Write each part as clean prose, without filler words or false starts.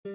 Good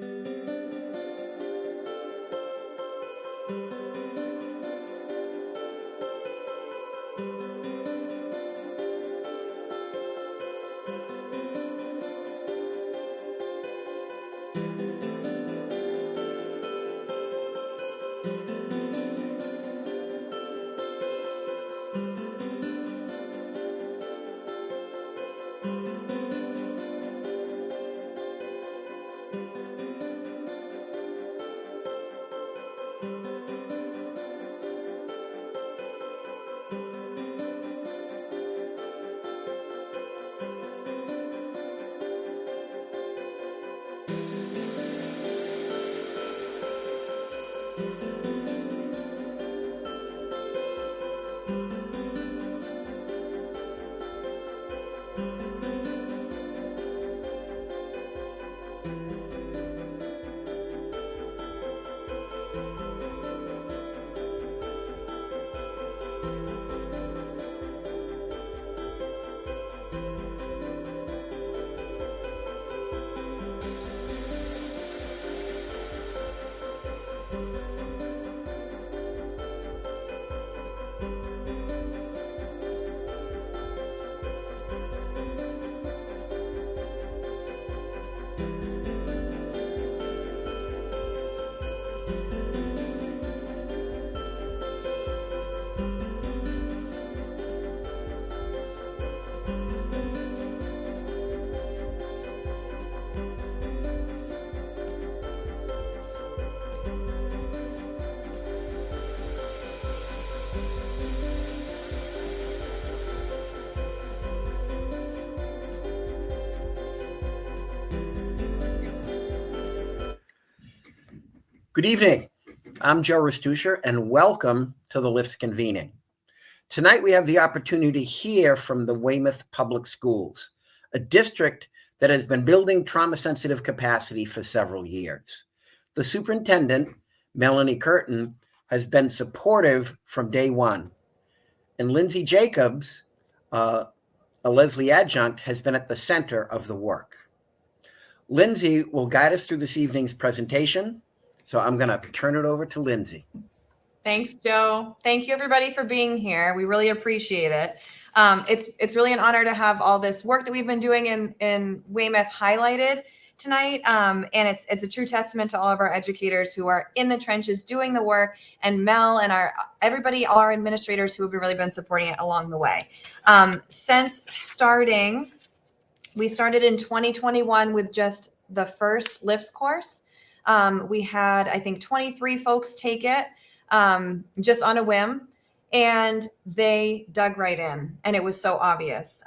evening. I'm Joe Restusher, and welcome to the LIFT's convening. Tonight, we have the opportunity to hear from the Weymouth Public Schools, a district that has been building trauma-sensitive capacity for several years. The superintendent, Melanie Curtin, has been supportive from day one, and Lindsay Jacobs, a Lesley Adjunct, has been at the center of the work. Lindsay will guide us through this evening's presentation. So I'm going to turn it over to Lindsay. Thanks, Joe. Thank you, everybody, for being here. We really appreciate it. It's really an honor to have all this work that we've been doing in Weymouth highlighted tonight. And it's a true testament to all of our educators who are in the trenches doing the work, and Mel and everybody, all our administrators who have really been supporting it along the way. Since starting, we started in 2021 with just the first LIFTs course. We had, I think, 23 folks take it just on a whim, and they dug right in, and it was so obvious.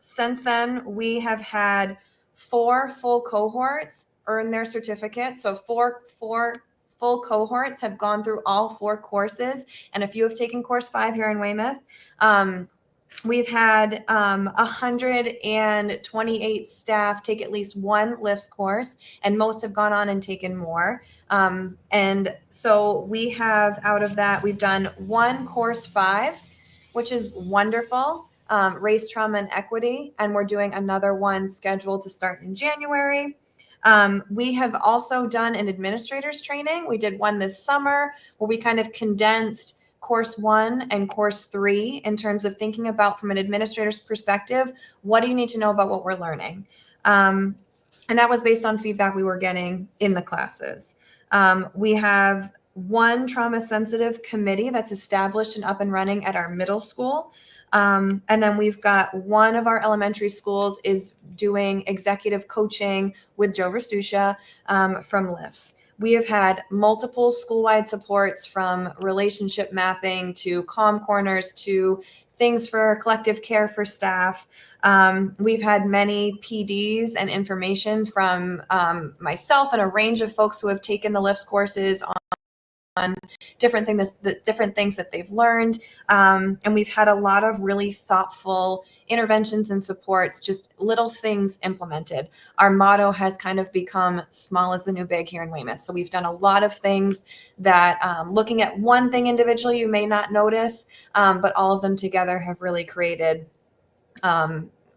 Since then, we have had 4 full cohorts earn their certificate. So four full cohorts have gone through all 4 courses, and a few have taken course 5 here in Weymouth. We've had 128 staff take at least one LIFTs course, and most have gone on and taken more. And so we have, out of that, we've done 1 course 5, which is wonderful, race, trauma, and equity. And we're doing another one scheduled to start in January. We have also done an administrator's training. We did one this summer where we kind of condensed course 1 and course 3 in terms of thinking about, from an administrator's perspective, what do you need to know about what we're learning? And that was based on feedback we were getting in the classes. We have 1 trauma-sensitive committee that's established and up and running at our middle school. And then we've got 1 of our elementary schools is doing executive coaching with Joe Restusha from LIFTs. We have had multiple school-wide supports, from relationship mapping to calm corners to things for collective care for staff. We've had many PDs and information from myself and a range of folks who have taken the LIFTs courses on different things that they've learned. And we've had a lot of really thoughtful interventions and supports, just little things implemented. Our motto has kind of become small is the new big here in Weymouth. So we've done a lot of things that, looking at one thing individually, you may not notice, but all of them together have really created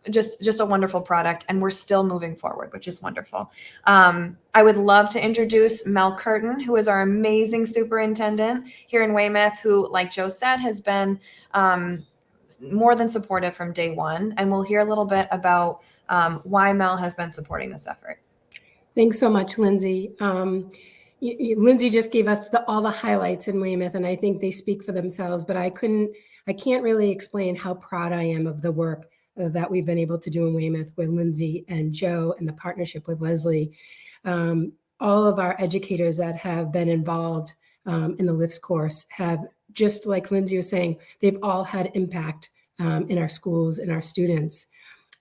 just a wonderful product, and we're still moving forward, which is wonderful. I would love to introduce Mel Curtin, who is our amazing superintendent here in Weymouth, who, like Joe said, has been more than supportive from day one. And we'll hear a little bit about why Mel has been supporting this effort. Thanks so much, Lindsay. Lindsay just gave us all the highlights in Weymouth, and I think they speak for themselves, but I can't really explain how proud I am of the work that we've been able to do in Weymouth with Lindsay and Joe and the partnership with Lesley. All of our educators that have been involved in the LIFTS course have, just like Lindsay was saying, they've all had impact in our schools and our students.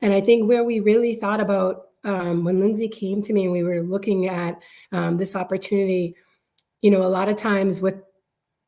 And I think where we really thought about when Lindsay came to me and we were looking at this opportunity, a lot of times with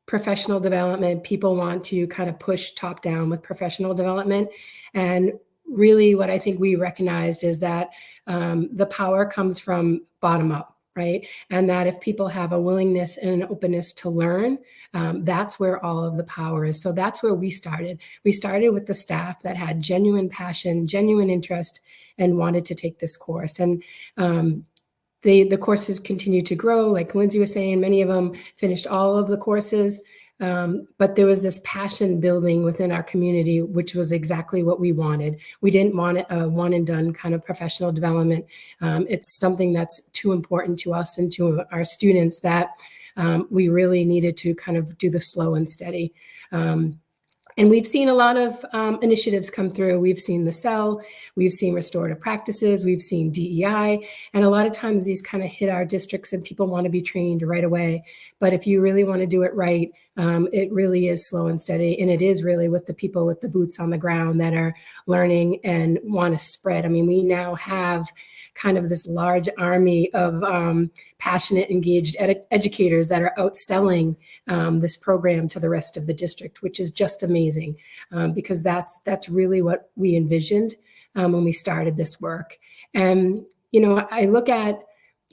professional development, people want to kind of push top down with professional development. And really what I think we recognized is that the power comes from bottom up. Right. And that if people have a willingness and an openness to learn, that's where all of the power is. So that's where we started. We started with the staff that had genuine passion, genuine interest, and wanted to take this course. And the courses continue to grow. Like Lindsay was saying, many of them finished all of the courses. But there was this passion building within our community, which was exactly what we wanted. We didn't want a one and done kind of professional development. It's something that's too important to us and to our students that we really needed to kind of do the slow and steady. And we've seen a lot of initiatives come through. We've seen the CEL, we've seen restorative practices, we've seen DEI, and a lot of times these kind of hit our districts and people want to be trained right away. But if you really want to do it right, it really is slow and steady. And it is really with the people with the boots on the ground that are learning and want to spread. I mean, we now have kind of this large army of passionate, engaged educators that are outselling this program to the rest of the district, which is just amazing because that's really what we envisioned when we started this work. And, I look at,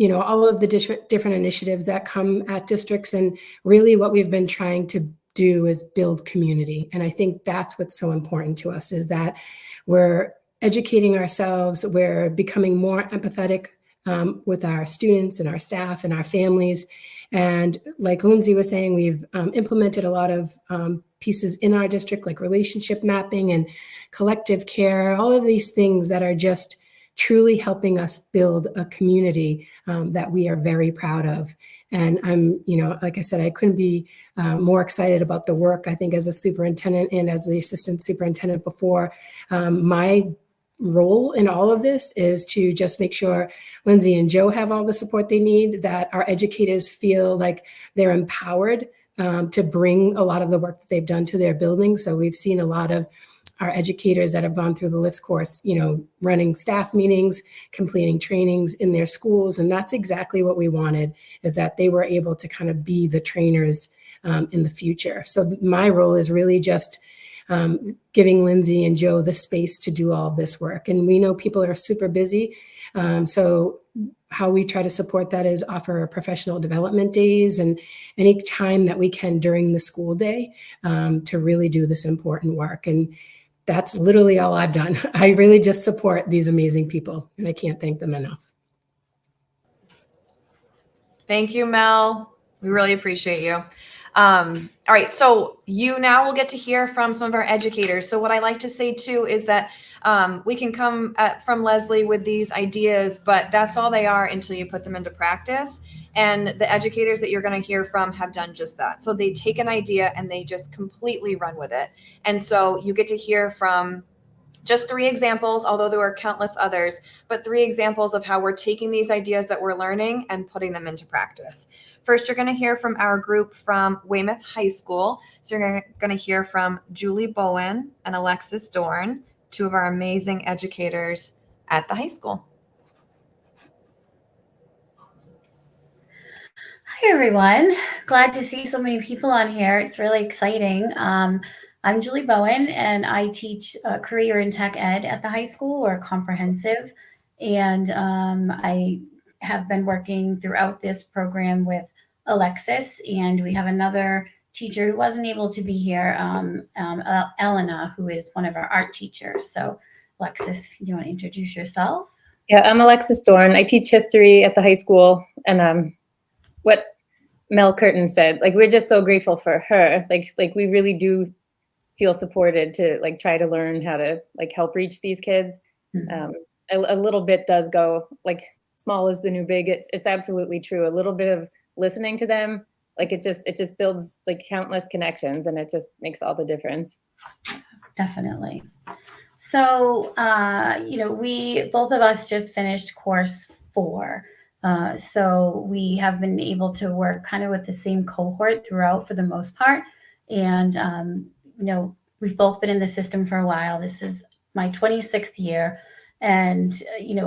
all of the different initiatives that come at districts, and really what we've been trying to do is build community. And I think that's what's so important to us, is that we're educating ourselves, we're becoming more empathetic with our students and our staff and our families. And like Lindsay was saying, we've implemented a lot of pieces in our district, like relationship mapping and collective care, all of these things that are just truly helping us build a community that we are very proud of. And I'm, like I said, I couldn't be more excited about the work. I think as a superintendent and as the assistant superintendent before, my role in all of this is to just make sure Lindsay and Joe have all the support they need, that our educators feel like they're empowered to bring a lot of the work that they've done to their buildings. So we've seen a lot of our educators that have gone through the LIFTS course, running staff meetings, completing trainings in their schools. And that's exactly what we wanted, is that they were able to kind of be the trainers in the future. So my role is really just giving Lindsay and Joe the space to do all of this work. And we know people are super busy. So how we try to support that is offer professional development days and any time that we can during the school day to really do this important work. And that's literally all I've done. I really just support these amazing people, and I can't thank them enough. Thank you, Mel. We really appreciate you. All right, so you now will get to hear from some of our educators. So what I like to say too is that we can come from Lesley with these ideas, but that's all they are until you put them into practice. And the educators that you're going to hear from have done just that. So they take an idea and they just completely run with it. And so you get to hear from just 3 examples, although there are countless others, but 3 examples of how we're taking these ideas that we're learning and putting them into practice. First, you're going to hear from our group from Weymouth High School. So you're going to hear from Julie Bowen and Alexis Dorn, 2 of our amazing educators at the high school. Hi, everyone. Glad to see so many people on here. It's really exciting. I'm Julie Bowen, and I teach career in tech ed at the high school, or comprehensive. And I have been working throughout this program with Alexis, and we have another teacher who wasn't able to be here, Elena, who is one of our art teachers. So Alexis, if you want to introduce yourself. Yeah, I'm Alexis Dorn. I teach history at the high school, and what Mel Curtin said, like, we're just so grateful for her. Like we really do feel supported to like try to learn how to like help reach these kids. A little bit does go, like, small is the new big. It's absolutely true. A little bit of listening to them, like it just builds like countless connections, and it just makes all the difference. Definitely. So, we both of us just finished course 4. So we have been able to work kind of with the same cohort throughout for the most part. And, we've both been in the system for a while. This is my 26th year. And,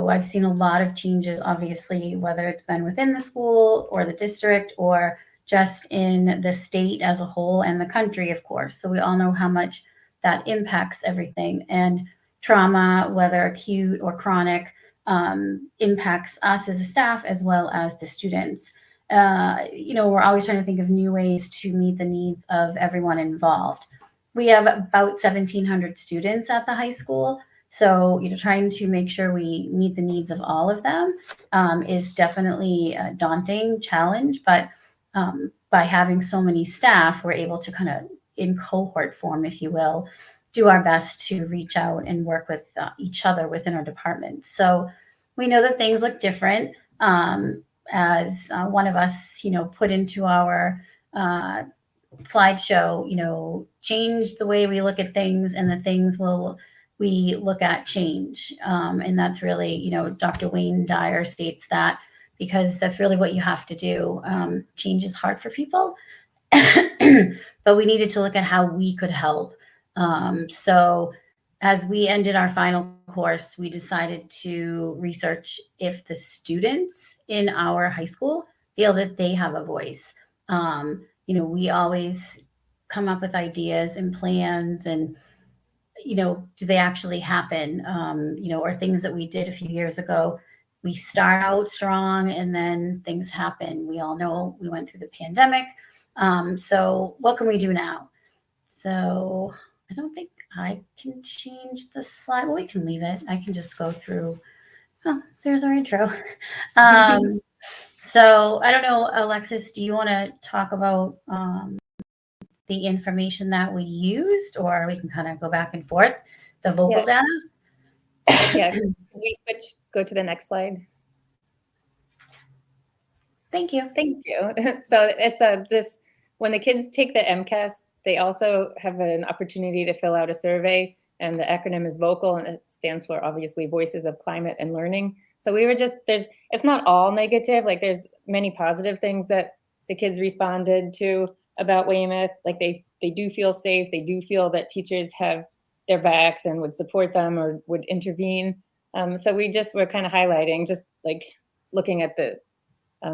I've seen a lot of changes, obviously, whether it's been within the school or the district or just in the state as a whole and the country, of course. So we all know how much that impacts everything. And trauma, whether acute or chronic, impacts us as a staff as well as the students. We're always trying to think of new ways to meet the needs of everyone involved. We have about 1,700 students at the high school. So, trying to make sure we meet the needs of all of them is definitely a daunting challenge. But by having so many staff, we're able to kind of, in cohort form, if you will, do our best to reach out and work with each other within our department. So we know that things look different. As one of us, put into our slideshow, change the way we look at things, and the things we look at change. And that's really, Dr. Wayne Dyer states that, because that's really what you have to do. Change is hard for people, but we needed to look at how we could help. So as we ended our final course, we decided to research if the students in our high school feel that they have a voice. We always come up with ideas and plans and, do they actually happen? Or things that we did a few years ago. We start out strong and then things happen. We all know we went through the pandemic. So what can we do now? So I don't think I can change the slide. Well, we can leave it. I can just go through. Oh, there's our intro. So I don't know, Alexis, do you want to talk about the information that we used, or we can kind of go back and forth, the vocal data? Yeah, can we go to the next slide? Thank you. Thank you. So it's when the kids take the MCAS, they also have an opportunity to fill out a survey, and the acronym is VOCAL, and it stands for, obviously, Voices of Climate and Learning. So we were it's not all negative, like there's many positive things that the kids responded to about Weymouth. Like they do feel safe. They do feel that teachers have their backs and would support them or would intervene. So we're kind of highlighting, just like looking at the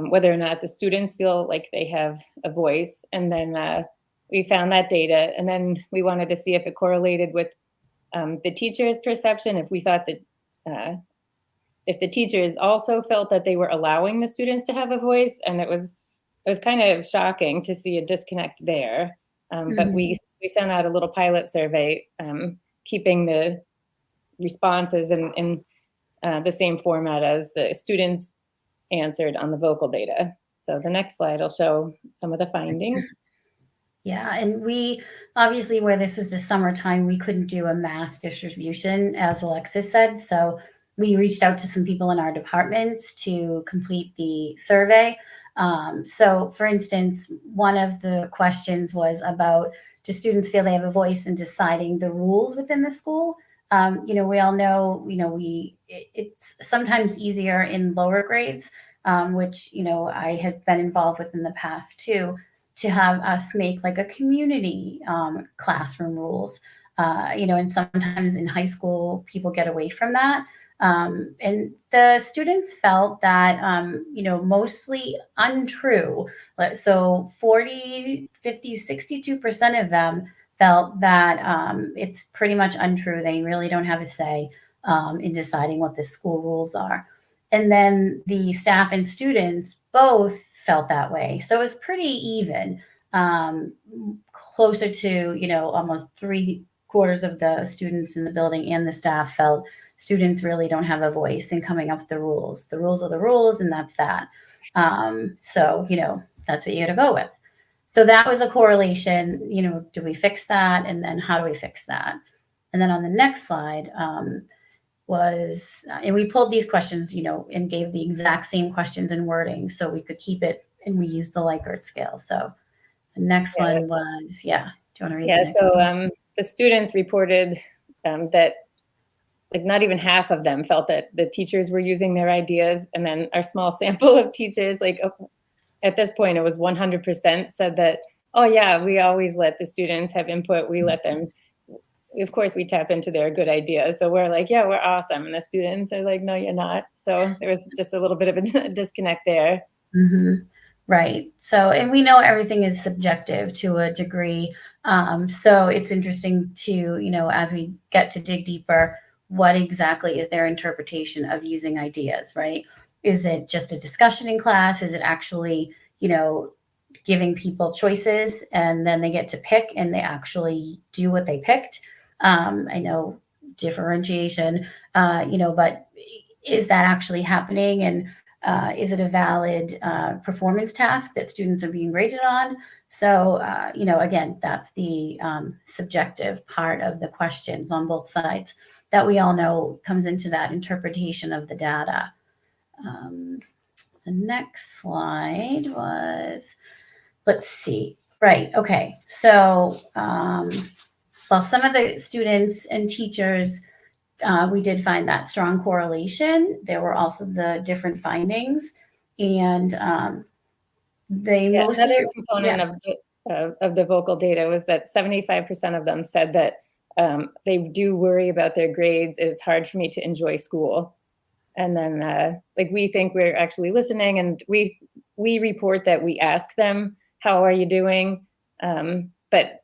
whether or not the students feel like they have a voice. And then we found that data, and then we wanted to see if it correlated with the teachers' perception, if we thought that if the teachers also felt that they were allowing the students to have a voice. And it was kind of shocking to see a disconnect there. But we sent out a little pilot survey, keeping the responses in the same format as the students answered on the vocal data. So the next slide will show some of the findings. Yeah, and we obviously, where this was the summertime, we couldn't do a mass distribution, as Alexis said. So we reached out to some people in our departments to complete the survey. So for instance, one of the questions was about, do students feel they have a voice in deciding the rules within the school? We all know, it's sometimes easier in lower grades, which, I had been involved with in the past too, to have us make like a community classroom rules, and sometimes in high school, people get away from that. And the students felt that, mostly untrue. So 40, 50, 62% of them felt that it's pretty much untrue. They really don't have a say in deciding what the school rules are. And then the staff and students both felt that way. So it was pretty even, closer to, almost 3/4 quarters of the students in the building and the staff felt students really don't have a voice in coming up with the rules. The rules are the rules, and that's that. So, that's what you got to go with. So that was a correlation, do we fix that? And then how do we fix that? And then on the next slide and we pulled these questions, and gave the exact same questions and wording so we could keep it, and we used the Likert scale. So the next one was, do you want to read the next one? The students reported that like not even half of them felt that the teachers were using their ideas. And then our small sample of teachers, like at this point, it was 100% said that, oh yeah, we always let the students have input. We let them, of course, we tap into their good ideas. So we're like, yeah, we're awesome. And the students are like, no, you're not. So there was just a little bit of a disconnect there. Mm-hmm. Right. So, and we know everything is subjective to a degree. So it's interesting to, as we get to dig deeper, what exactly is their interpretation of using ideas, right? Is it just a discussion in class? Is it actually, giving people choices and then they get to pick and they actually do what they picked? I know differentiation, but is that actually happening? And is it a valid performance task that students are being rated on? So, again, that's the subjective part of the questions on both sides that we all know comes into that interpretation of the data. The next slide was, let's see. Right. Okay. So, while some of the students and teachers, we did find that strong correlation, there were also the different findings, and another component of the vocal data was that 75% of them said that they do worry about their grades. It's hard for me to enjoy school. And then we think we're actually listening, and we report that we ask them, how are you doing? But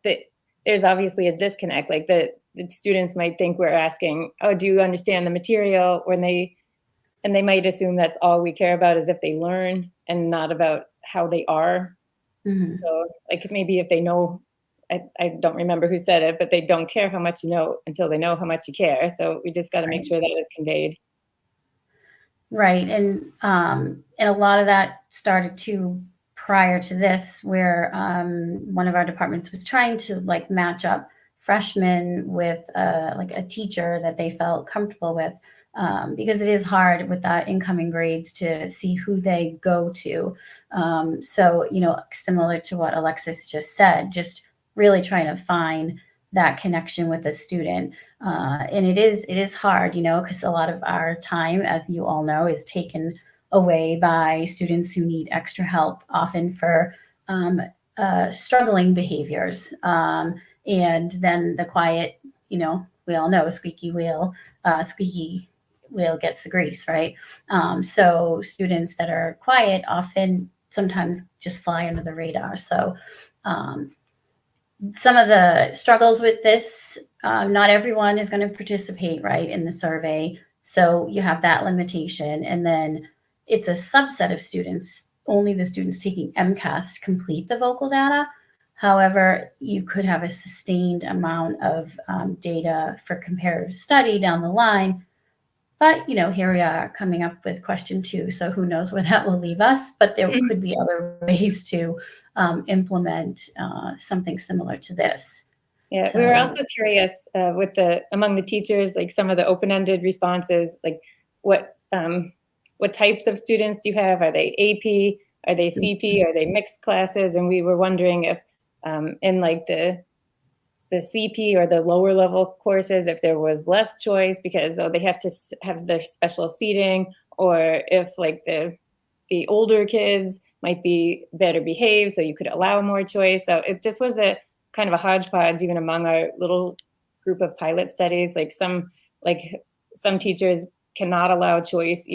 there's obviously a disconnect. Like the students might think we're asking, oh, do you understand the material? And they might assume that's all we care about is if they learn and not about how they are. Mm-hmm. So like maybe if they know, I don't remember who said it, but they don't care how much you know until they know how much you care. So we just got to make sure that is conveyed. Right. And a lot of that started prior to this, where one of our departments was trying to match up freshmen with a teacher that they felt comfortable with, because it is hard with that incoming grades to see who they go to. So, similar to what Alexis just said, just really trying to find that connection with a student. And it is hard, because a lot of our time, as you all know, is taken away by students who need extra help, often for struggling behaviors. And then the quiet, we all know, squeaky wheel gets the grease, right? So students that are quiet often sometimes just fly under the radar. So some of the struggles with this, not everyone is going to participate, right, in the survey. So you have that limitation. And then it's a subset of students, only the students taking MCAS complete the vocal data. However, you could have a sustained amount of data for comparative study down the line. But, here we are coming up with question 2. So who knows where that will leave us, but there could be other ways to implement something similar to this. Yeah, so we were also curious among the teachers, like some of the open-ended responses, like what types of students do you have? Are they AP? Are they CP? Are they mixed classes? And we were wondering if in like the CP or the lower level courses, if there was less choice because they have to have their special seating, or if like the older kids might be better behaved, so you could allow more choice. So it just was a kind of a hodgepodge, even among our little group of pilot studies. Like some teachers cannot allow choice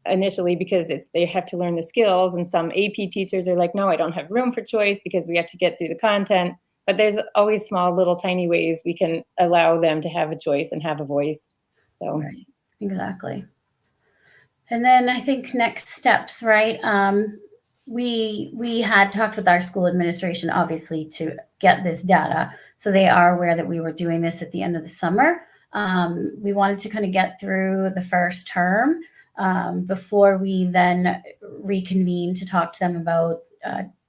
initially because they have to learn the skills, and some AP teachers are like, no, I don't have room for choice because we have to get through the content. But there's always small little tiny ways we can allow them to have a choice and have a voice. So right. Exactly. And then I think next steps, right? we had talked with our school administration, obviously, to get this data. So they are aware that we were doing this at the end of the summer. We wanted to kind of get through the first term before we then reconvene to talk to them about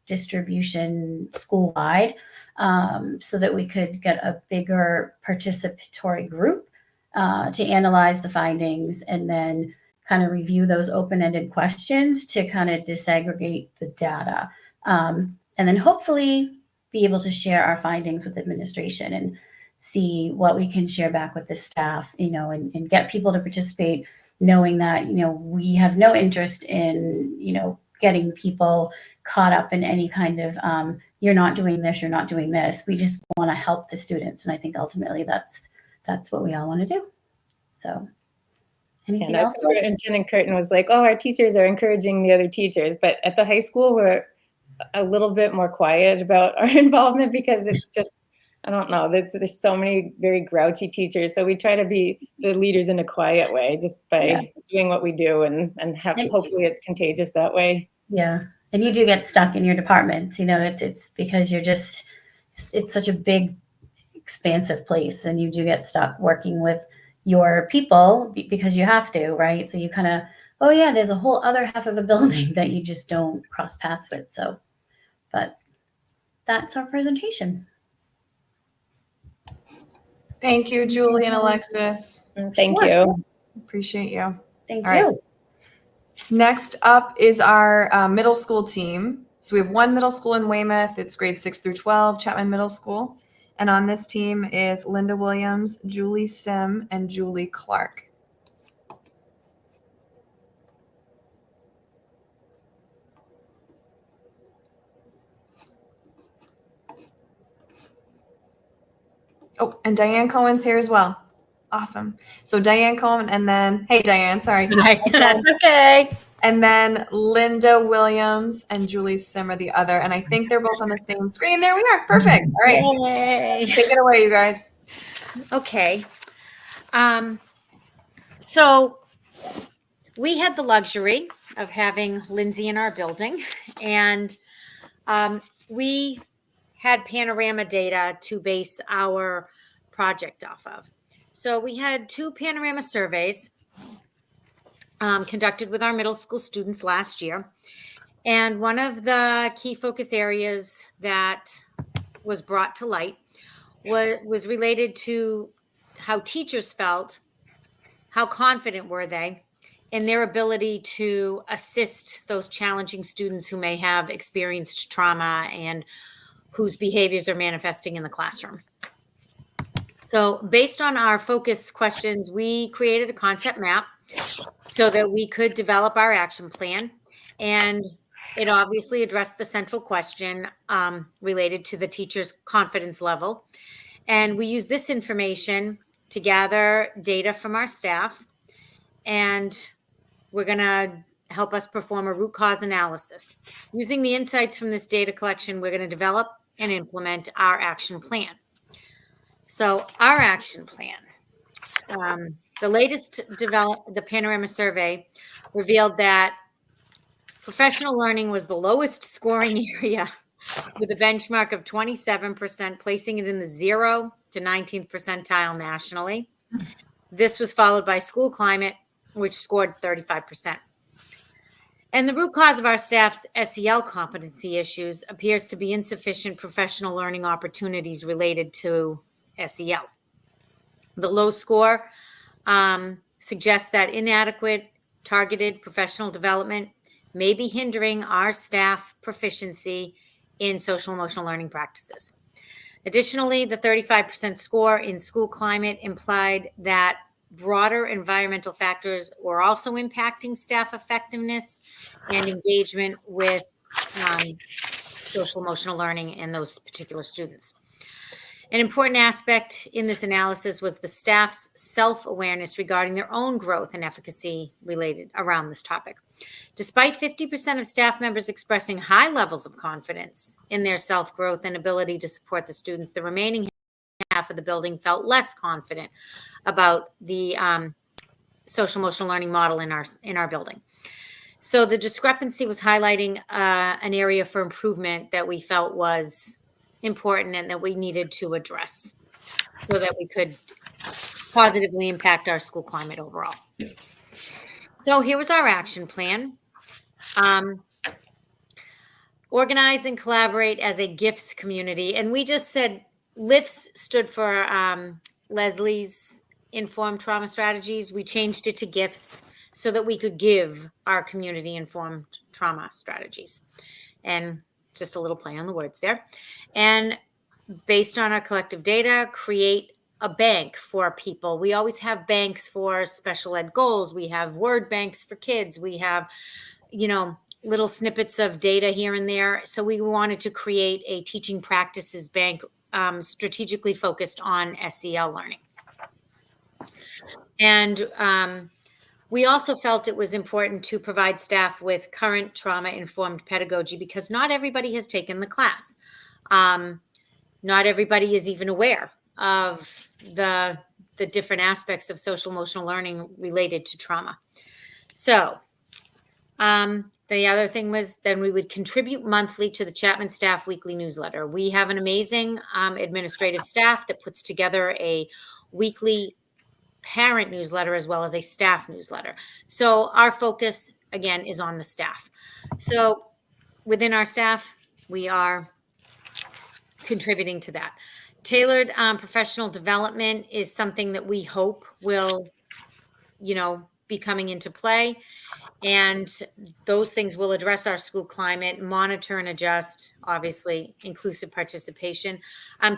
distribution school-wide, so that we could get a bigger participatory group to analyze the findings and then kind of review those open-ended questions to kind of disaggregate the data. And then hopefully be able to share our findings with administration and see what we can share back with the staff, and get people to participate, knowing that, we have no interest in, getting people caught up in any kind of, you're not doing this, you're not doing this. We just want to help the students. And I think ultimately that's what we all want to do. So anything else? Superintendent Curtin was like, "Oh, our teachers are encouraging the other teachers," but at the high school, we're a little bit more quiet about our involvement because it's just, I don't know, there's so many very grouchy teachers. So we try to be the leaders in a quiet way, just by doing what we do, and hopefully it's contagious that way. Yeah, and you do get stuck in your departments. It's because it's such a big, expansive place, and you do get stuck working with your people because you have to, right? So you kind of, oh yeah, there's a whole other half of the building that you just don't cross paths with. So, but that's our presentation. Thank you, Julie and Alexis. Thank you. Appreciate you. Thank All you. right. Next up is our middle school team. So we have one middle school in Weymouth. It's grades 6 through 12, Chapman Middle School. And on this team is Linda Williams, Julie Sim, and Julie Clark. Oh, and Diane Cohen's here as well. Awesome. So Diane Cohen, and then, hey, Diane, sorry. That's okay. And then Linda Williams and Julie Sim are the other. And I think they're both on the same screen. There we are. Perfect. All right. Yay. Take it away, you guys. Okay. So we had the luxury of having Lindsay in our building, and we had panorama data to base our project off of. So we had 2 panorama surveys conducted with our middle school students last year. And one of the key focus areas that was brought to light was related to how teachers felt, how confident were they in their ability to assist those challenging students who may have experienced trauma and whose behaviors are manifesting in the classroom. So based on our focus questions, we created a concept map so that we could develop our action plan. And it obviously addressed the central question related to the teacher's confidence level. And we use this information to gather data from our staff. And we're going to help us perform a root cause analysis. Using the insights from this data collection, we're going to develop and implement our action plan. So our action plan, the latest the panorama survey revealed that professional learning was the lowest scoring area with a benchmark of 27%, placing it in the 0 to 19th percentile nationally. This was followed by school climate, which scored 35%. And the root cause of our staff's SEL competency issues appears to be insufficient professional learning opportunities related to SEL. The low score suggests that inadequate targeted professional development may be hindering our staff proficiency in social emotional learning practices. Additionally, the 35% score in school climate implied that broader environmental factors were also impacting staff effectiveness and engagement with social emotional learning in those particular students. An important aspect in this analysis was the staff's self-awareness regarding their own growth and efficacy related around this topic. Despite 50% of staff members expressing high levels of confidence in their self-growth and ability to support the students, the remaining half of the building felt less confident about the social emotional learning model in our building. So the discrepancy was highlighting an area for improvement that we felt was important and that we needed to address so that we could positively impact our school climate overall. So here was our action plan. Organize and collaborate as a GIFTS community. And we just said LIFTS stood for Lesley's Informed Trauma Strategies. We changed it to GIFTS so that we could give our community informed trauma strategies. And just a little play on the words there. And based on our collective data, create a bank for people. We always have banks for special ed goals. We have word banks for kids. We have, little snippets of data here and there. So we wanted to create a teaching practices bank strategically focused on SEL learning. And we also felt it was important to provide staff with current trauma-informed pedagogy because not everybody has taken the class. Not everybody is even aware of the different aspects of social emotional learning related to trauma. So the other thing was then we would contribute monthly to the Chapman Staff Weekly Newsletter. We have an amazing administrative staff that puts together a weekly parent newsletter as well as a staff newsletter. So our focus, again, is on the staff. So within our staff, we are contributing to that. Tailored professional development is something that we hope will, be coming into play. And those things will address our school climate, monitor and adjust, obviously, inclusive participation.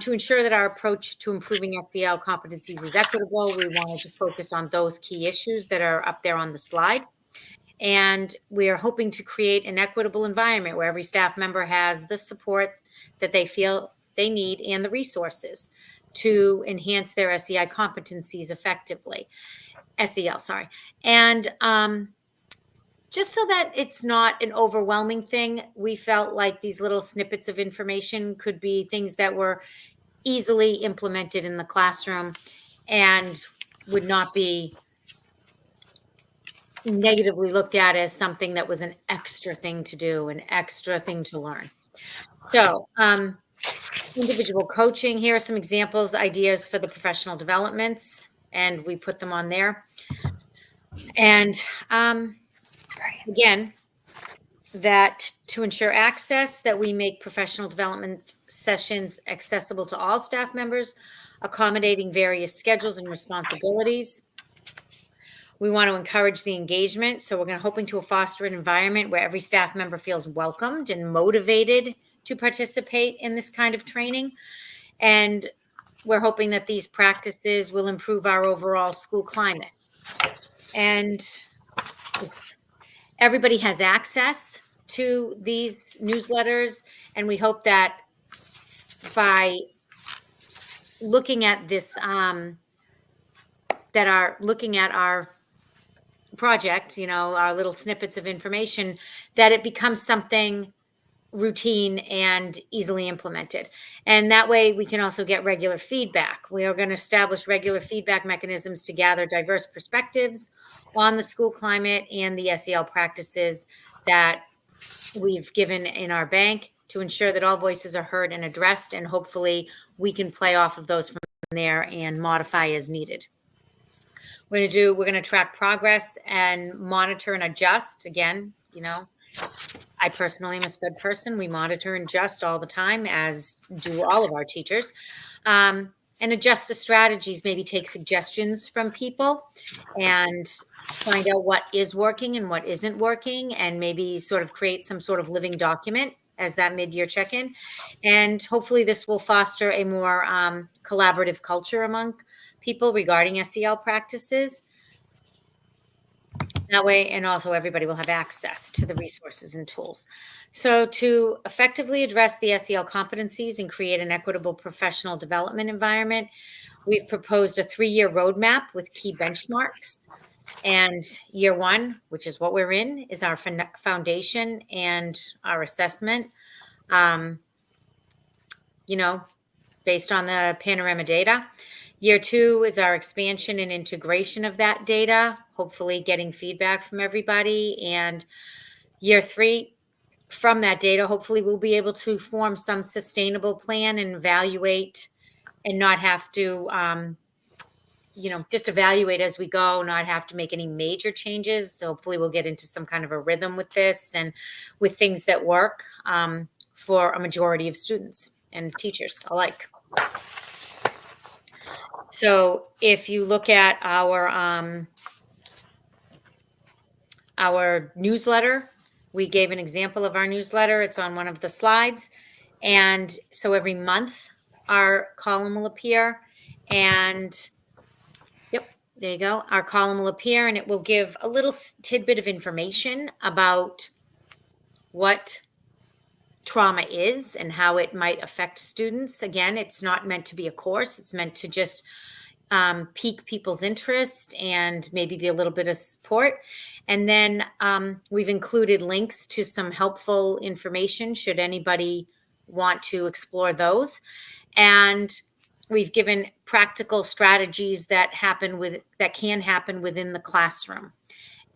To ensure that our approach to improving SEL competencies is equitable, we wanted to focus on those key issues that are up there on the slide. And we are hoping to create an equitable environment where every staff member has the support that they feel they need and the resources to enhance their SEL competencies effectively. SEL, sorry. And just so that it's not an overwhelming thing, we felt like these little snippets of information could be things that were easily implemented in the classroom and would not be negatively looked at as something that was an extra thing to do, an extra thing to learn. So individual coaching, here are some examples, ideas for the professional developments, and we put them on there. And again, that to ensure access, that we make professional development sessions accessible to all staff members, accommodating various schedules and responsibilities. We want to encourage the engagement. So we're hoping to foster an environment where every staff member feels welcomed and motivated to participate in this kind of training. And we're hoping that these practices will improve our overall school climate. And everybody has access to these newsletters. And we hope that by looking at this, looking at our project, our little snippets of information, that it becomes something routine and easily implemented. And that way we can also get regular feedback. We are going to establish regular feedback mechanisms to gather diverse perspectives on the school climate and the SEL practices that we've given in our bank to ensure that all voices are heard and addressed. And hopefully we can play off of those from there and modify as needed. We're going to track progress and monitor and adjust. Again, I personally am a SPED person. We monitor and adjust all the time, as do all of our teachers, and adjust the strategies, maybe take suggestions from people and find out what is working and what isn't working, and maybe sort of create some sort of living document as that mid-year check-in. And hopefully this will foster a more collaborative culture among people regarding SEL practices. That way, and also everybody will have access to the resources and tools. So to effectively address the SEL competencies and create an equitable professional development environment, we've proposed a 3-year roadmap with key benchmarks. And year 1, which is what we're in, is our foundation and our assessment, based on the panorama data. Year 2 is our expansion and integration of that data, hopefully getting feedback from everybody. And year 3, from that data, hopefully we'll be able to form some sustainable plan and evaluate and not have to, just evaluate as we go, not have to make any major changes. So hopefully we'll get into some kind of a rhythm with this and with things that work for a majority of students and teachers alike. So if you look at our newsletter, we gave an example of our newsletter. It's on one of the slides. And so every month our column will appear, and yep, there you go. Our column will appear, and it will give a little tidbit of information about what trauma is and how it might affect students. Again, it's not meant to be a course. It's meant to just pique people's interest and maybe be a little bit of support. And then we've included links to some helpful information should anybody want to explore those. And we've given practical strategies that can happen within the classroom.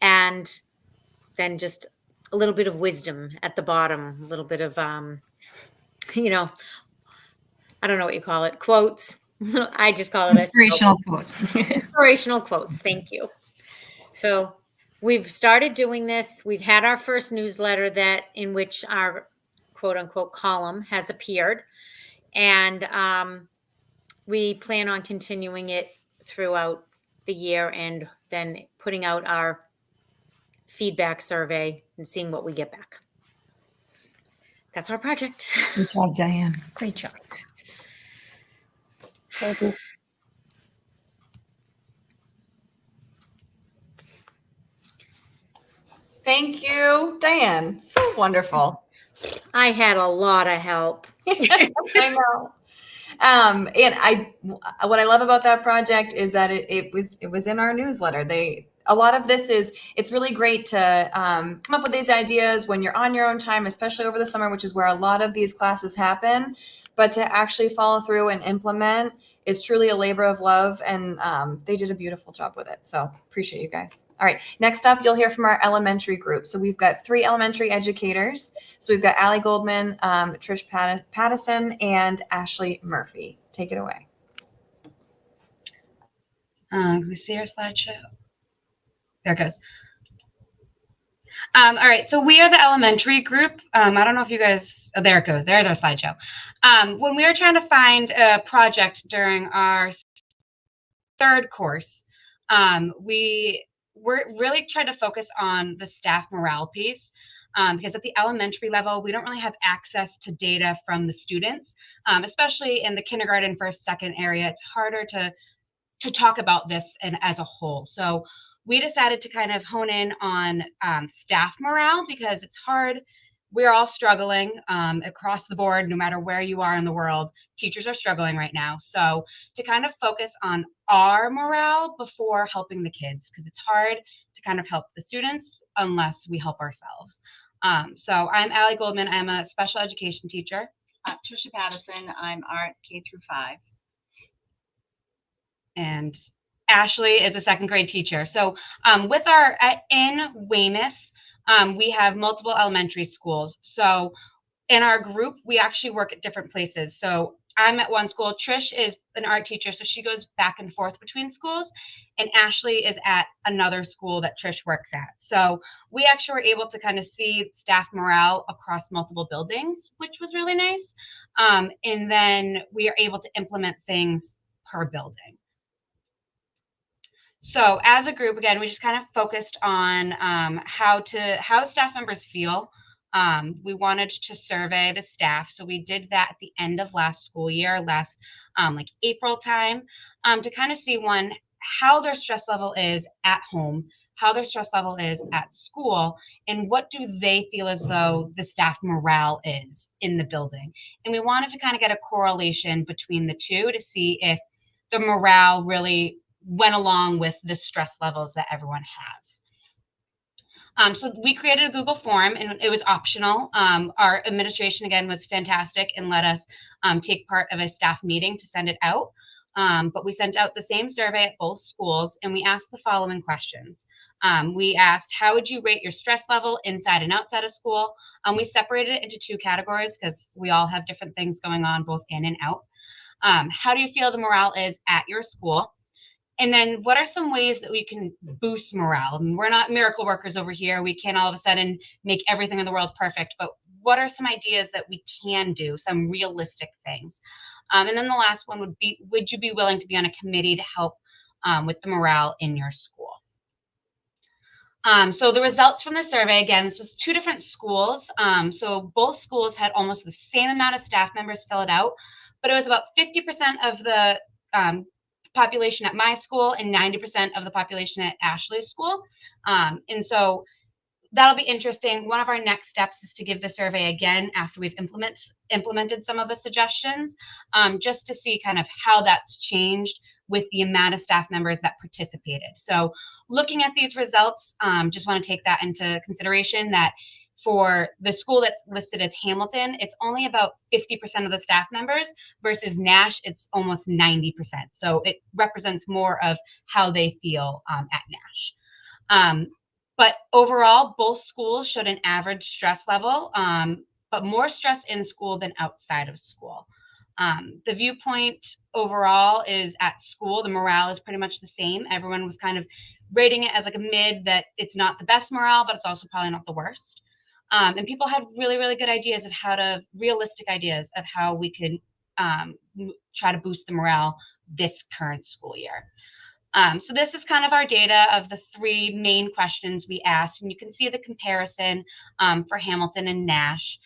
And then just a little bit of wisdom at the bottom, a little bit of, I don't know what you call it, quotes. I just call it inspirational quotes. Inspirational quotes. Thank you. So we've started doing this. We've had our first newsletter in which our quote unquote column has appeared. And we plan on continuing it throughout the year and then putting out our feedback survey and seeing what we get back. That's our project. Good job, Diane. Great job. Thank you. Thank you, Diane. So wonderful. I had a lot of help. I know. And what I love about that project is that it was in our newsletter. A lot of this it's really great to come up with these ideas when you're on your own time, especially over the summer, which is where a lot of these classes happen. But to actually follow through and implement is truly a labor of love. And they did a beautiful job with it. So appreciate you guys. All right. Next up, you'll hear from our elementary group. So we've got 3 elementary educators. So we've got Allie Goldman, Trish Pattison, and Ashley Murphy. Take it away. Can we see our slideshow? There it goes. All right, so we are the elementary group. I don't know if you guys, there it goes. There's our slideshow. When we were trying to find a project during our 3rd course, we were really trying to focus on the staff morale piece. Because at the elementary level, we don't really have access to data from the students, especially in the kindergarten, 1st, 2nd area. It's harder to talk about this as a whole. So we decided to kind of hone in on staff morale because it's hard. We're all struggling across the board, no matter where you are in the world. Teachers are struggling right now. So to kind of focus on our morale before helping the kids, because it's hard to kind of help the students unless we help ourselves. So I'm Allie Goldman. I'm a special education teacher. Trisha Pattison. I'm art K through 5. And Ashley is a 2nd grade teacher. So with in Weymouth, we have multiple elementary schools. So in our group, we actually work at different places. So I'm at one school. Trish is an art teacher, so she goes back and forth between schools. And Ashley is at another school that Trish works at. So we actually were able to kind of see staff morale across multiple buildings, which was really nice. And then we are able to implement things per building. So as a group, again, we just kind of focused on how staff members feel. We wanted to survey the staff. So we did that at the end of last school year, like April time, to kind of see how their stress level is at home, how their stress level is at school, and what do they feel as though the staff morale is in the building. And we wanted to kind of get a correlation between the two to see if the morale really went along with the stress levels that everyone has. So we created a Google form, and it was optional. Our administration, again, was fantastic and let us take part of a staff meeting to send it out. But we sent out the same survey at both schools, and we asked the following questions. We asked, how would you rate your stress level inside and outside of school? We separated it into 2 categories because we all have different things going on both in and out. How do you feel the morale is at your school? And then what are some ways that we can boost morale? And we're not miracle workers over here. We can't all of a sudden make everything in the world perfect, but what are some ideas that we can do, some realistic things? And then the last one would be, would you be willing to be on a committee to help with the morale in your school? So the results from the survey, again, this was 2 different schools. So both schools had almost the same amount of staff members fill it out, but it was about 50% of the population at my school and 90% of the population at Ashley's school. And so that'll be interesting. One of our next steps is to give the survey again after we've implemented some of the suggestions, just to see kind of how that's changed with the amount of staff members that participated. So looking at these results, just want to take that into consideration that for the school that's listed as Hamilton, it's only about 50% of the staff members versus Nash, it's almost 90%. So it represents more of how they feel at Nash. But overall, both schools showed an average stress level, but more stress in school than outside of school. The viewpoint overall is at school, the morale is pretty much the same. Everyone was kind of rating it as like a mid, that it's not the best morale, but it's also probably not the worst. And people had really, really good ideas of realistic ideas of how we could try to boost the morale this current school year. So this is kind of our data of the 3 main questions we asked, and you can see the comparison for Hamilton and Nash.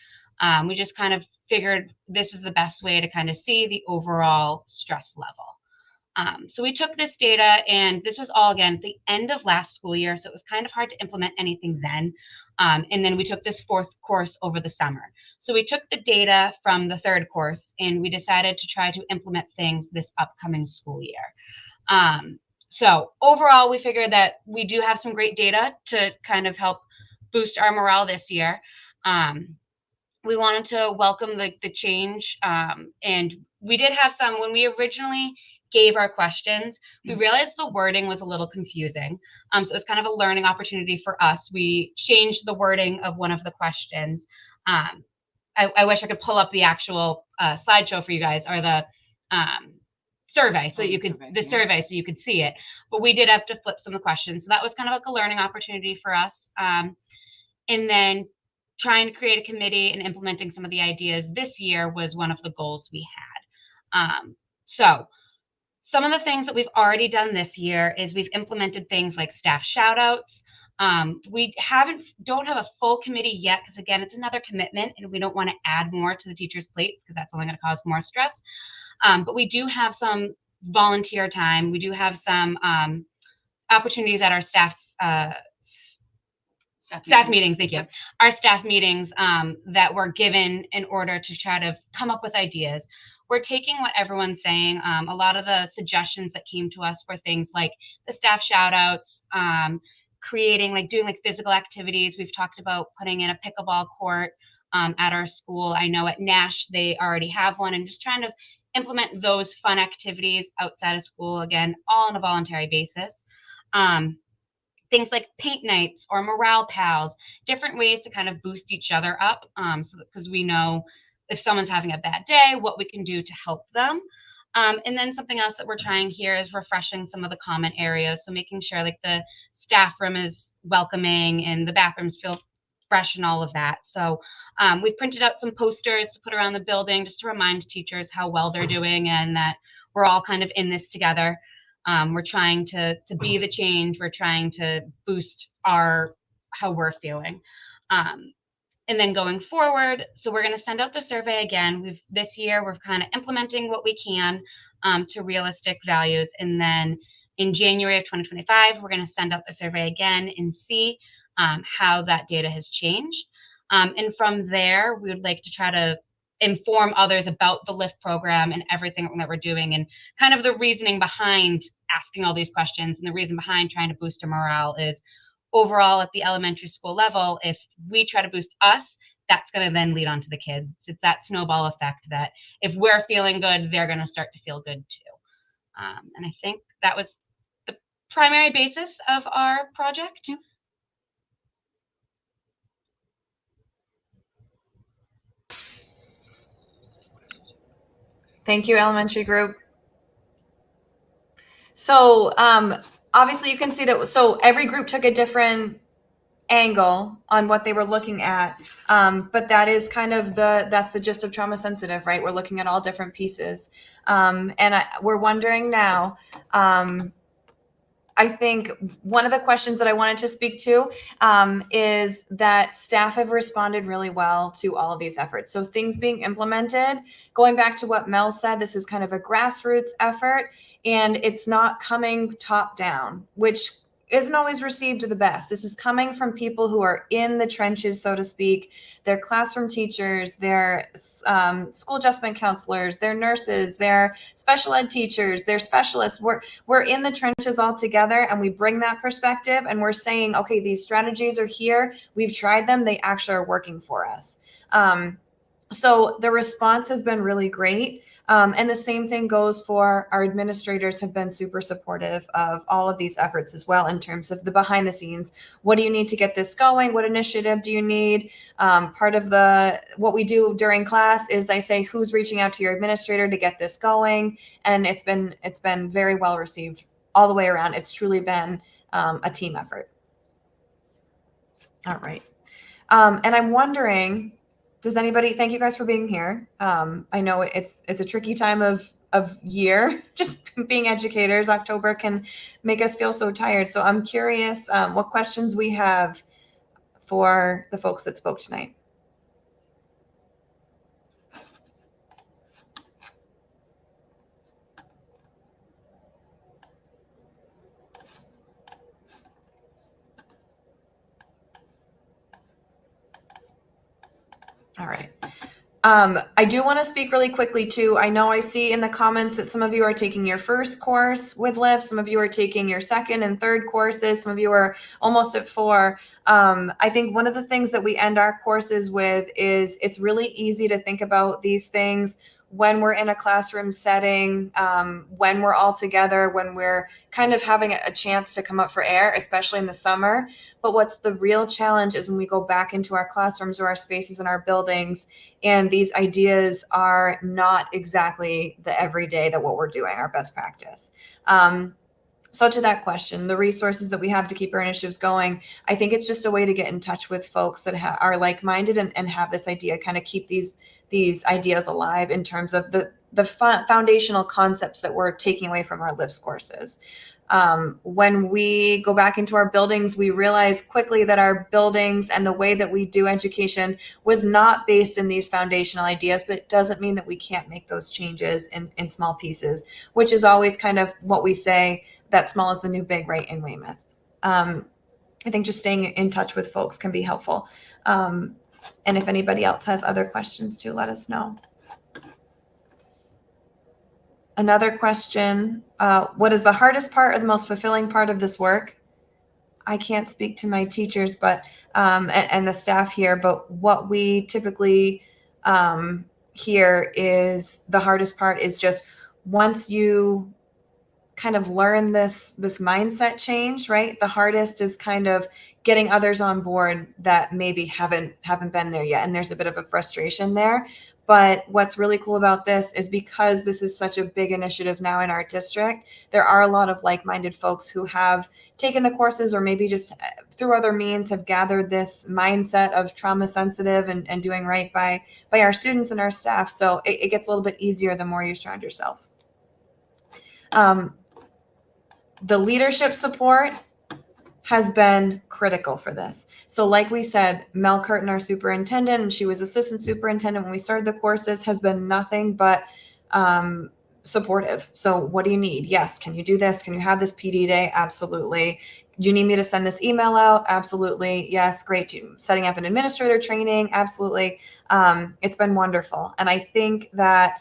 We just kind of figured this is the best way to kind of see the overall stress level. So we took this data, and this was all, again, at the end of last school year, so it was kind of hard to implement anything then. And then we took this 4th course over the summer. So we took the data from the 3rd course, and we decided to try to implement things this upcoming school year. So overall, we figured that we do have some great data to kind of help boost our morale this year. We wanted to welcome the change, and we did have some, when we originally gave our questions, we realized the wording was a little confusing. So it was kind of a learning opportunity for us. We changed the wording of one of the questions. I wish I could pull up the actual slideshow for you guys, or the survey, so you could survey so you could see it. But we did have to flip some of the questions, so that was kind of like a learning opportunity for us. And then trying to create a committee and implementing some of the ideas this year was one of the goals we had. So some of the things that we've already done this year is we've implemented things like staff shout outs. We don't have a full committee yet, because again, it's another commitment and we don't want to add more to the teachers' plates because that's only going to cause more stress. But we do have some volunteer time. We do have some opportunities at our staff meetings. Thank you. Our staff meetings that were given in order to try to come up with ideas. We're taking what everyone's saying. A lot of the suggestions that came to us were things like the staff shout outs, doing physical activities. We've talked about putting in a pickleball court at our school. I know at Nash, they already have one, and just trying to implement those fun activities outside of school, again, all on a voluntary basis. Things like paint nights or morale pals, different ways to kind of boost each other up, because we know if someone's having a bad day, what we can do to help them. And then something else that we're trying here is refreshing some of the common areas. So making sure like the staff room is welcoming and the bathrooms feel fresh and all of that. So we've printed out some posters to put around the building just to remind teachers how well they're doing and that we're all kind of in this together. We're trying to be the change. We're trying to boost how we're feeling. And then going forward, so we're going to send out the survey again. This year, we're kind of implementing what we can to realistic values. And then in January of 2025, we're going to send out the survey again and see how that data has changed. And from there, we would like to try to inform others about the LIFT program and everything that we're doing and kind of the reasoning behind asking all these questions. And the reason behind trying to boost our morale is overall at the elementary school level, if we try to boost us, that's going to then lead on to the kids. It's that snowball effect that if we're feeling good, they're going to start to feel good too. And I think that was the primary basis of our project. Thank you, elementary group. So obviously you can see that, so every group took a different angle on what they were looking at. But that is kind of that's the gist of trauma sensitive, right? We're looking at all different pieces. We're wondering now, I think one of the questions that I wanted to speak to is that staff have responded really well to all of these efforts. So things being implemented, going back to what Mel said, this is kind of a grassroots effort, and it's not coming top down, which isn't always received the best. This is coming from people who are in the trenches, so to speak. They're classroom teachers, they're school adjustment counselors, they're nurses, they're special ed teachers, they're specialists. We're in the trenches all together, and we bring that perspective, and we're saying, okay, these strategies are here. We've tried them. They actually are working for us. So the response has been really great. And the same thing goes for our administrators have been super supportive of all of these efforts as well in terms of the behind the scenes. What do you need to get this going? What initiative do you need? Part of what we do during class is I say, who's reaching out to your administrator to get this going? And it's been very well received all the way around. It's truly been a team effort. All right. And I'm wondering, does anybody, thank you guys for being here. I know it's a tricky time of year, just being educators. October can make us feel so tired. So I'm curious what questions we have for the folks that spoke tonight. All right. I do want to speak really quickly too. I know I see in the comments that some of you are taking your first course with LIFT. Some of you are taking your second and third courses. Some of you are almost at 4. I think one of the things that we end our courses with is it's really easy to think about these things when we're in a classroom setting, when we're all together, when we're kind of having a chance to come up for air, especially in the summer. But what's the real challenge is when we go back into our classrooms or our spaces in our buildings, and these ideas are not exactly the everyday that what we're doing, our best practice. So to that question, the resources that we have to keep our initiatives going, I think it's just a way to get in touch with folks that are like-minded and have this idea, kind of keep these ideas alive in terms of the foundational concepts that we're taking away from our LIFT courses. When we go back into our buildings, we realize quickly that our buildings and the way that we do education was not based in these foundational ideas, but it doesn't mean that we can't make those changes in small pieces, which is always kind of what we say, that small is the new big, right, in Weymouth. I think just staying in touch with folks can be helpful. And if anybody else has other questions too, let us know. Another question, what is the hardest part or the most fulfilling part of this work? I can't speak to my teachers, but and the staff here, but what we typically hear is the hardest part is just once you kind of learn this mindset change, right? The hardest is kind of getting others on board that maybe haven't been there yet. And there's a bit of a frustration there. But what's really cool about this is because this is such a big initiative now in our district, there are a lot of like-minded folks who have taken the courses or maybe just through other means have gathered this mindset of trauma sensitive and doing right by our students and our staff. So it gets a little bit easier the more you surround yourself. The leadership support has been critical for this. So like we said, Mel Curtin, our superintendent, and she was assistant superintendent when we started the courses, has been nothing but supportive. So what do you need? Yes. Can you do this? Can you have this PD day? Absolutely. Do you need me to send this email out? Absolutely. Yes. Great. Setting up an administrator training? Absolutely. It's been wonderful. And I think that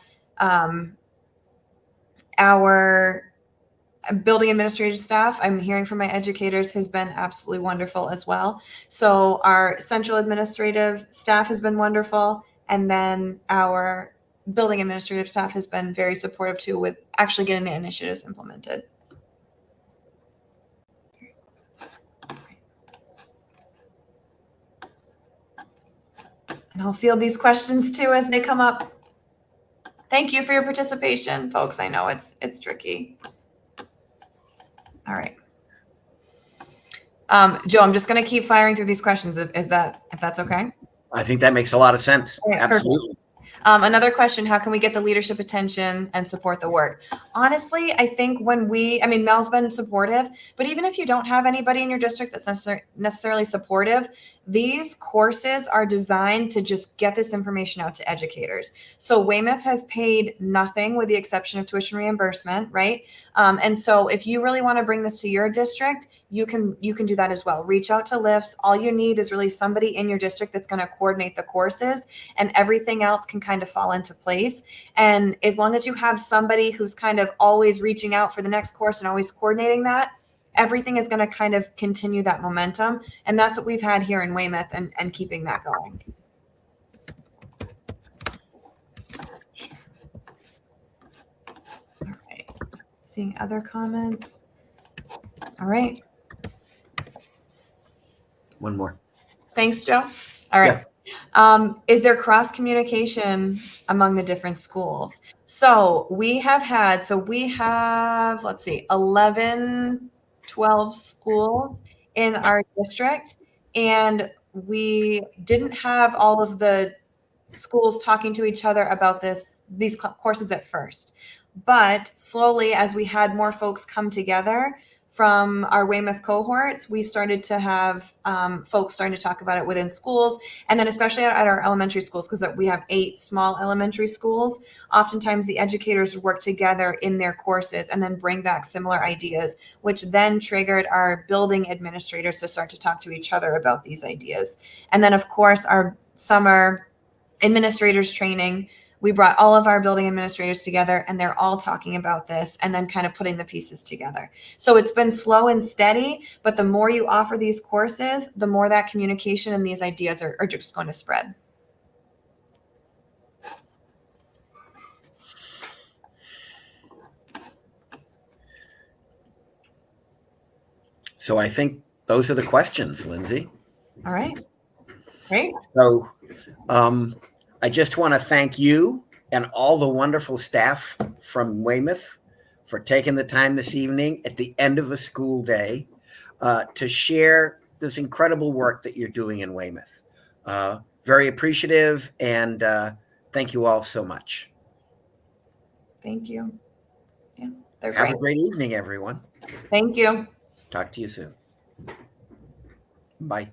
our building administrative staff, I'm hearing from my educators, has been absolutely wonderful as well. So our central administrative staff has been wonderful. And then our building administrative staff has been very supportive too with actually getting the initiatives implemented. And I'll field these questions too as they come up. Thank you for your participation, folks. I know it's tricky. All right. Joe, I'm just going to keep firing through these questions if that's okay. I think that makes a lot of sense. Yeah, Absolutely. Another question, how can we get the leadership attention and support the work? Honestly, I think Mel's been supportive, but even if you don't have anybody in your district that's necessarily supportive, these courses are designed to just get this information out to educators. So Weymouth has paid nothing with the exception of tuition reimbursement, right? And so if you really want to bring this to your district, you can do that as well. Reach out to LIFS. All you need is really somebody in your district that's going to coordinate the courses, and everything else can kind of fall into place. And as long as you have somebody who's kind of always reaching out for the next course and always coordinating that, everything is going to kind of continue that momentum. And that's what we've had here in Weymouth and keeping that going. All right. Seeing other comments. All right. One more. Thanks, Joe. All right. Yeah. Is there cross communication among the different schools? So we have, let's see, 11, 12 schools in our district, and we didn't have all of the schools talking to each other about these courses at first. But slowly, as we had more folks come together from our Weymouth cohorts, we started to have folks starting to talk about it within schools, and then especially at our elementary schools, because we have 8 small elementary schools. Oftentimes the educators work together in their courses and then bring back similar ideas, which then triggered our building administrators to start to talk to each other about these ideas. And then of course our summer administrators training, we brought all of our building administrators together, and they're all talking about this and then kind of putting the pieces together. So it's been slow and steady, but the more you offer these courses, the more that communication and these ideas are just going to spread. So I think those are the questions, Lindsay. All right. Great. So I just want to thank you and all the wonderful staff from Weymouth for taking the time this evening at the end of a school day to share this incredible work that you're doing in Weymouth. Very appreciative, and thank you all so much. Thank you. Yeah, they're Have great. a great evening, everyone. Thank you. Talk to you soon. Bye.